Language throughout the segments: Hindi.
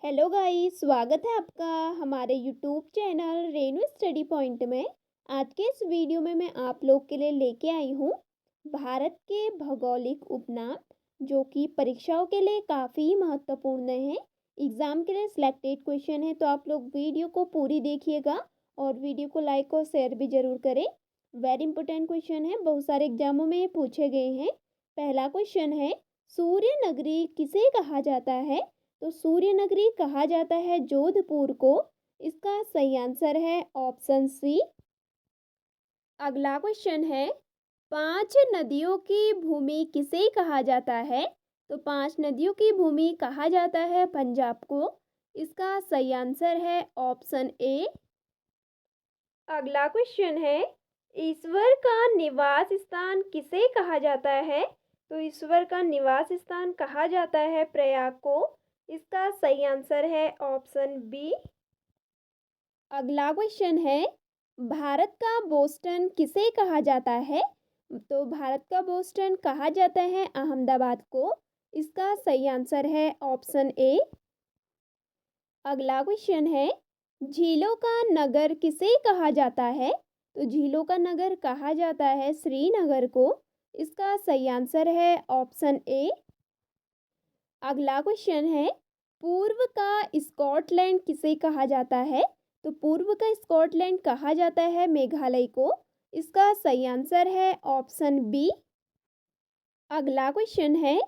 हेलो गाइस, स्वागत है आपका हमारे YouTube channel Renu study point में। आज के इस वीडियो में मैं आप लोग के लिए लेके आई हूँ भारत के भौगोलिक उपनाम, जो कि परीक्षाओं के लिए काफ़ी महत्वपूर्ण है। एग्ज़ाम के लिए सिलेक्टेड क्वेश्चन है, तो आप लोग वीडियो को पूरी देखिएगा और वीडियो को लाइक और शेयर भी ज़रूर करें। वेरी इंपॉर्टेंट क्वेश्चन है, बहुत सारे एग्जामों में ये पूछे गए हैं। पहला क्वेश्चन है, सूर्य नगरी किसे कहा जाता है? तो सूर्य नगरी कहा जाता है जोधपुर को। इसका सही आंसर है ऑप्शन सी। अगला क्वेश्चन है, पांच नदियों की भूमि किसे कहा जाता है? तो पांच नदियों की भूमि कहा जाता है पंजाब को। इसका सही आंसर है ऑप्शन ए। अगला क्वेश्चन है, ईश्वर का निवास स्थान किसे कहा जाता है? तो ईश्वर का निवास स्थान कहा जाता है प्रयाग को। इसका सही आंसर है ऑप्शन बी। अगला क्वेश्चन है, भारत का बोस्टन किसे कहा जाता है? तो भारत का बोस्टन कहा जाता है अहमदाबाद को। इसका सही आंसर है ऑप्शन ए। अगला क्वेश्चन है, झीलों का नगर किसे कहा जाता है? तो झीलों का नगर कहा जाता है श्रीनगर को। इसका सही आंसर है ऑप्शन ए। अगला क्वेश्चन है, पूर्व का स्कॉटलैंड किसे कहा जाता है? तो पूर्व का स्कॉटलैंड कहा जाता है मेघालय को। इसका सही आंसर है ऑप्शन बी। अगला क्वेश्चन है,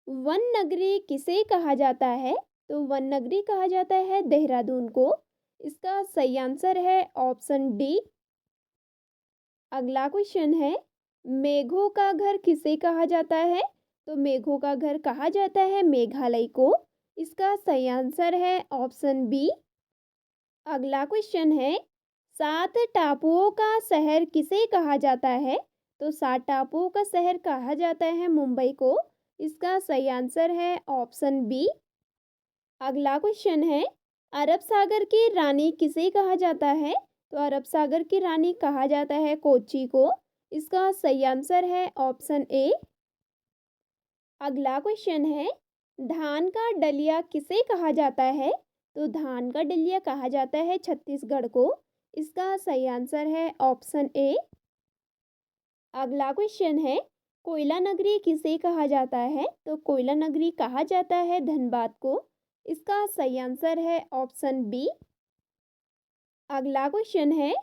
वन नगरी किसे कहा जाता है? तो वन नगरी कहा जाता है देहरादून को। इसका सही आंसर है ऑप्शन डी। अगला क्वेश्चन है, मेघों का घर किसे कहा जाता है? तो मेघों का घर कहा जाता है मेघालय को। इसका सही आंसर है ऑप्शन बी। अगला क्वेश्चन है, सात टापुओं का शहर किसे कहा जाता है? तो सात टापुओं का शहर कहा जाता है मुंबई को। इसका सही आंसर है ऑप्शन बी। अगला क्वेश्चन है, अरब सागर की रानी किसे कहा जाता है? तो अरब सागर की रानी कहा जाता है कोच्चि को। इसका सही आंसर है ऑप्शन ए। अगला क्वेश्चन है, धान का डलिया किसे कहा जाता है? तो धान का डलिया कहा जाता है छत्तीसगढ़ को। इसका सही आंसर है ऑप्शन ए। अगला क्वेश्चन है, कोयला नगरी किसे कहा जाता है? तो कोयला नगरी कहा जाता है धनबाद को। इसका सही आंसर है ऑप्शन बी। अगला क्वेश्चन है,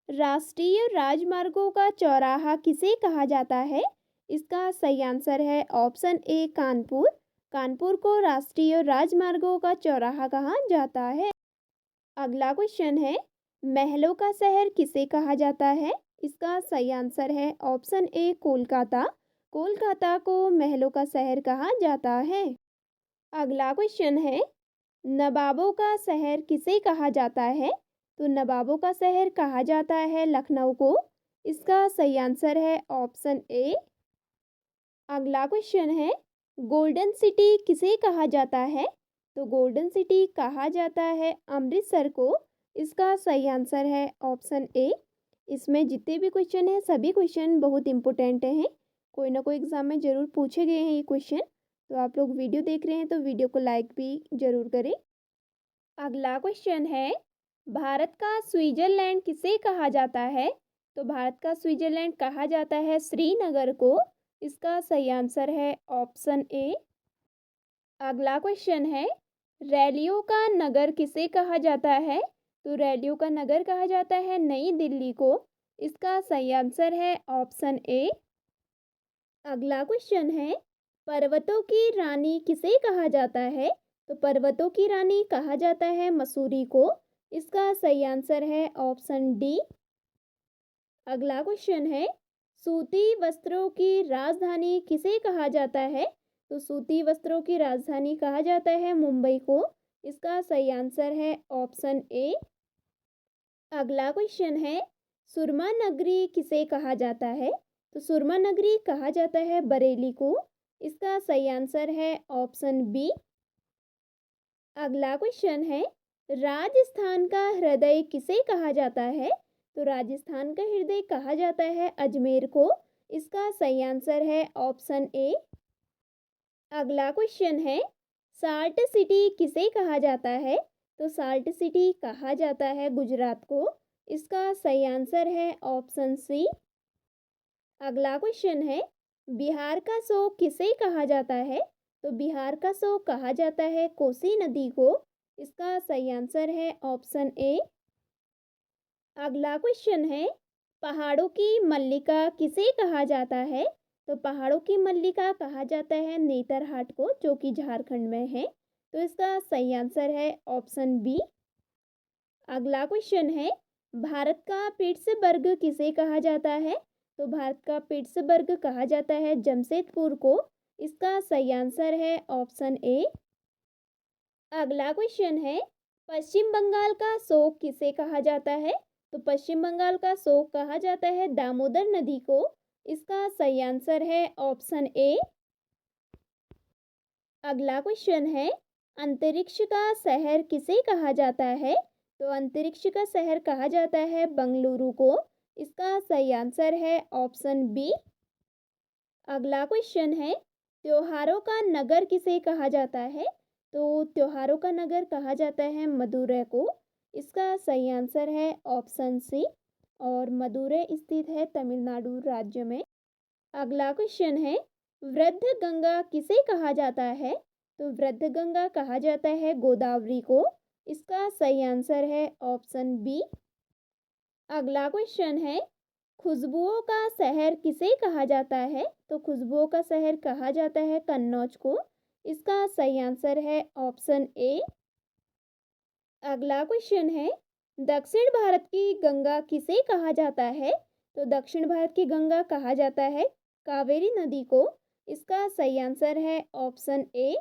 राष्ट्रीय राजमार्गों का चौराहा किसे कहा जाता है? इसका सही आंसर है ऑप्शन ए कानपुर। कानपुर को राष्ट्रीय राजमार्गों का चौराहा कहा जाता है। अगला क्वेश्चन है, महलों का शहर किसे कहा जाता है? इसका सही आंसर है ऑप्शन ए कोलकाता। कोलकाता को महलों का शहर कहा जाता है। अगला क्वेश्चन है, नवाबों का शहर किसे कहा जाता है? तो नवाबों का शहर कहा जाता है लखनऊ को। इसका सही आंसर है ऑप्शन ए। अगला क्वेश्चन है, गोल्डन सिटी किसे कहा जाता है? तो गोल्डन सिटी कहा जाता है अमृतसर को। इसका सही आंसर है ऑप्शन ए। इसमें जितने भी क्वेश्चन हैं सभी क्वेश्चन बहुत इंपॉर्टेंट हैं। कोई ना कोई एग्जाम में ज़रूर पूछे गए हैं ये क्वेश्चन। तो आप लोग वीडियो देख रहे हैं तो वीडियो को लाइक भी ज़रूर करें। अगला क्वेश्चन है, भारत का स्विट्जरलैंड किसे कहा जाता है? तो भारत का स्विट्जरलैंड कहा जाता है श्रीनगर को। इसका सही आंसर है ऑप्शन ए। अगला क्वेश्चन है, रैलियों का नगर किसे कहा जाता है? तो रैलियों का नगर कहा जाता है नई दिल्ली को। इसका सही आंसर है ऑप्शन ए। अगला क्वेश्चन है, पर्वतों की रानी किसे कहा जाता है? तो पर्वतों की रानी कहा जाता है मसूरी को। इसका सही आंसर है ऑप्शन डी। अगला क्वेश्चन है, सूती वस्त्रों की राजधानी किसे कहा जाता है? तो सूती वस्त्रों की राजधानी कहा जाता है मुंबई को। इसका सही आंसर है ऑप्शन ए। अगला क्वेश्चन है, सुरमा नगरी किसे कहा जाता है? तो सुरमा नगरी कहा जाता है बरेली को। इसका सही आंसर है ऑप्शन बी। अगला क्वेश्चन है, राजस्थान का हृदय किसे कहा जाता है? तो राजस्थान का हृदय कहा जाता है अजमेर को। इसका सही आंसर है ऑप्शन ए। अगला क्वेश्चन है, साल्ट सिटी किसे कहा जाता है? तो साल्ट सिटी कहा जाता है गुजरात को। इसका सही आंसर है ऑप्शन सी। अगला क्वेश्चन है, बिहार का शोक किसे कहा जाता है? तो बिहार का शोक कहा जाता है कोसी नदी को। इसका सही आंसर है ऑप्शन ए। अगला क्वेश्चन है, पहाड़ों की मल्लिका किसे कहा जाता है? तो पहाड़ों की मल्लिका कहा जाता है नेतरहाट को, जो कि झारखंड में है। तो इसका सही आंसर है ऑप्शन बी। अगला क्वेश्चन है, भारत का पिट्सबर्ग किसे कहा जाता है? तो भारत का पिट्सबर्ग कहा जाता है जमशेदपुर को। इसका सही आंसर है ऑप्शन ए। अगला क्वेश्चन है, पश्चिम बंगाल का शोक किसे कहा जाता है? तो पश्चिम बंगाल का शोक कहा जाता है दामोदर नदी को। इसका सही आंसर है ऑप्शन ए। अगला क्वेश्चन है, अंतरिक्ष का शहर किसे कहा जाता है? तो अंतरिक्ष का शहर कहा जाता है बंगलुरु को। इसका सही आंसर है ऑप्शन बी। अगला क्वेश्चन है, त्योहारों का नगर किसे कहा जाता है? तो त्योहारों का नगर कहा जाता है मदुरै को। इसका सही आंसर है ऑप्शन सी, और मदुरै स्थित है तमिलनाडु राज्य में। अगला क्वेश्चन है, वृद्ध गंगा किसे कहा जाता है? तो वृद्ध गंगा कहा जाता है गोदावरी को। इसका सही आंसर है ऑप्शन बी। अगला क्वेश्चन है, खुशबुओं का शहर किसे कहा जाता है? तो खुशबुओं का शहर कहा जाता है कन्नौज को। इसका सही आंसर है ऑप्शन ए। अगला क्वेश्चन है, दक्षिण भारत की गंगा किसे कहा जाता है? तो दक्षिण भारत की गंगा कहा जाता है कावेरी नदी को। इसका सही आंसर है ऑप्शन ए।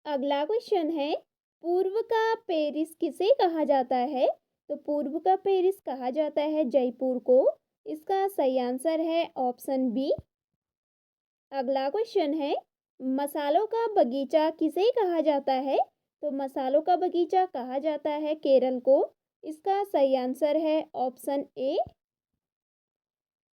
अगला क्वेश्चन है, पूर्व का पेरिस किसे कहा जाता है? तो पूर्व का पेरिस कहा जाता है जयपुर को। इसका सही आंसर है ऑप्शन बी। अगला क्वेश्चन है, मसालों का बगीचा किसे कहा जाता है? तो मसालों का बगीचा कहा जाता है केरल को। इसका सही आंसर है ऑप्शन ए।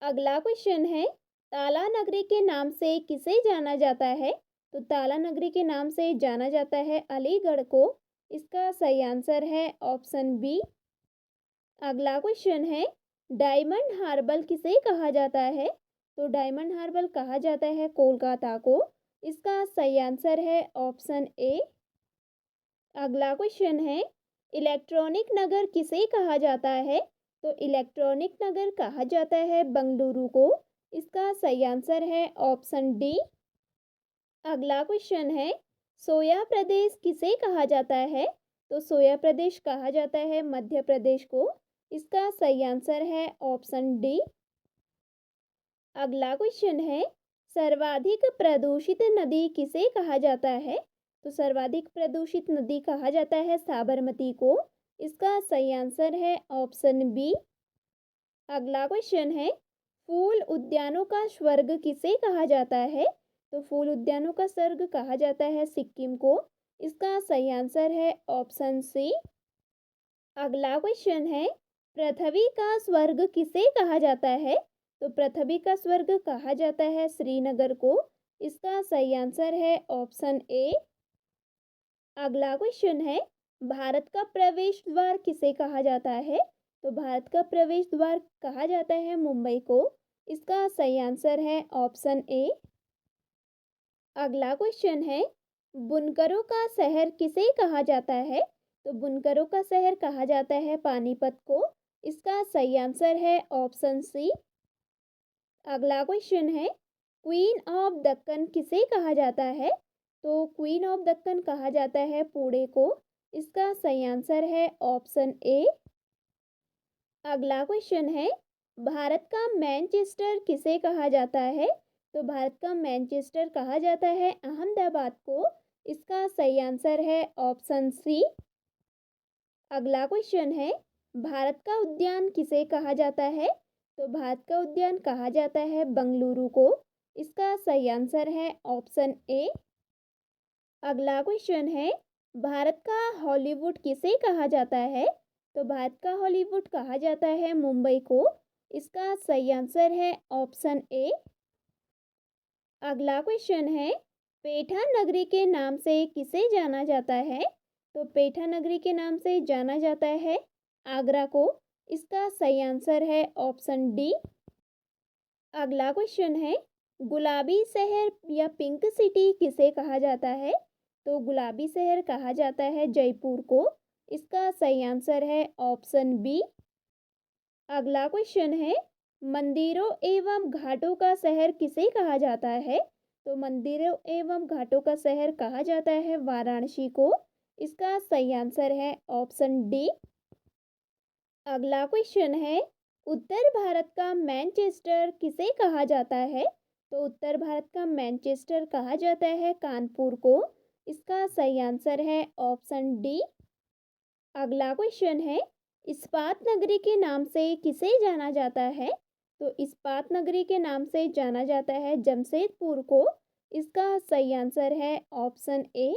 अगला क्वेश्चन है, ताला नगरी के नाम से किसे जाना जाता है? तो ताला नगरी के नाम से जाना जाता है अलीगढ़ को। इसका सही आंसर है ऑप्शन बी। अगला क्वेश्चन है, डायमंड हार्बर किसे कहा जाता है? तो डायमंड हार्बर कहा जाता है कोलकाता को। इसका सही आंसर है ऑप्शन ए। अगला क्वेश्चन है, इलेक्ट्रॉनिक नगर किसे कहा जाता है? तो इलेक्ट्रॉनिक नगर कहा जाता है बंगलुरु को। इसका सही आंसर है ऑप्शन डी। अगला क्वेश्चन है, सोया प्रदेश किसे कहा जाता है? तो सोया प्रदेश कहा जाता है मध्य प्रदेश को। इसका सही आंसर है ऑप्शन डी। अगला क्वेश्चन है, सर्वाधिक प्रदूषित नदी किसे कहा जाता है? तो सर्वाधिक प्रदूषित नदी कहा जाता है साबरमती को। इसका सही आंसर है ऑप्शन बी। अगला क्वेश्चन है, फूल उद्यानों का स्वर्ग किसे कहा जाता है? तो फूल उद्यानों का स्वर्ग कहा जाता है सिक्किम को। इसका सही आंसर है ऑप्शन सी। अगला क्वेश्चन है, पृथ्वी का स्वर्ग किसे कहा जाता है? तो पृथ्वी का स्वर्ग कहा जाता है श्रीनगर को। इसका सही आंसर है ऑप्शन ए। अगला क्वेश्चन है, भारत का प्रवेश द्वार किसे कहा जाता है? तो भारत का प्रवेश द्वार कहा जाता है मुंबई को। इसका सही आंसर है ऑप्शन ए। अगला क्वेश्चन है, बुनकरों का शहर किसे कहा जाता है? तो बुनकरों का शहर कहा जाता है पानीपत को। इसका सही आंसर है ऑप्शन सी। अगला क्वेश्चन है, क्वीन ऑफ दक्कन किसे कहा जाता है? तो क्वीन ऑफ दक्कन कहा जाता है पुणे को। इसका सही आंसर है ऑप्शन ए। अगला क्वेश्चन है, भारत का मैनचेस्टर किसे कहा जाता है? तो भारत का मैनचेस्टर कहा जाता है अहमदाबाद को। इसका सही आंसर है ऑप्शन सी। अगला क्वेश्चन है, भारत का उद्यान किसे कहा जाता है? तो भारत का उद्यान कहा जाता है बंगलुरु को। इसका सही आंसर है ऑप्शन ए। अगला क्वेश्चन है, भारत का हॉलीवुड किसे कहा जाता है? तो भारत का हॉलीवुड कहा जाता है मुंबई को। इसका सही आंसर है ऑप्शन ए। अगला क्वेश्चन है, पेठा नगरी के नाम से किसे जाना जाता है? तो पेठा नगरी के नाम से जाना जाता है आगरा को। इसका सही आंसर है ऑप्शन डी। अगला क्वेश्चन है, गुलाबी शहर या पिंक सिटी किसे कहा जाता है? तो गुलाबी शहर कहा जाता है जयपुर को। इसका सही आंसर है ऑप्शन बी। अगला क्वेश्चन है, मंदिरों एवं घाटों का शहर किसे कहा जाता है? तो मंदिरों एवं घाटों का शहर कहा जाता है वाराणसी को। इसका सही आंसर है ऑप्शन डी। अगला क्वेश्चन है, उत्तर भारत का मैनचेस्टर किसे कहा जाता है? तो उत्तर भारत का मैनचेस्टर कहा जाता है कानपुर को। इसका सही आंसर है ऑप्शन डी। अगला क्वेश्चन है, इस्पात नगरी के नाम से किसे जाना जाता है? तो इस्पात नगरी के नाम से जाना जाता है जमशेदपुर को। इसका सही आंसर है ऑप्शन ए।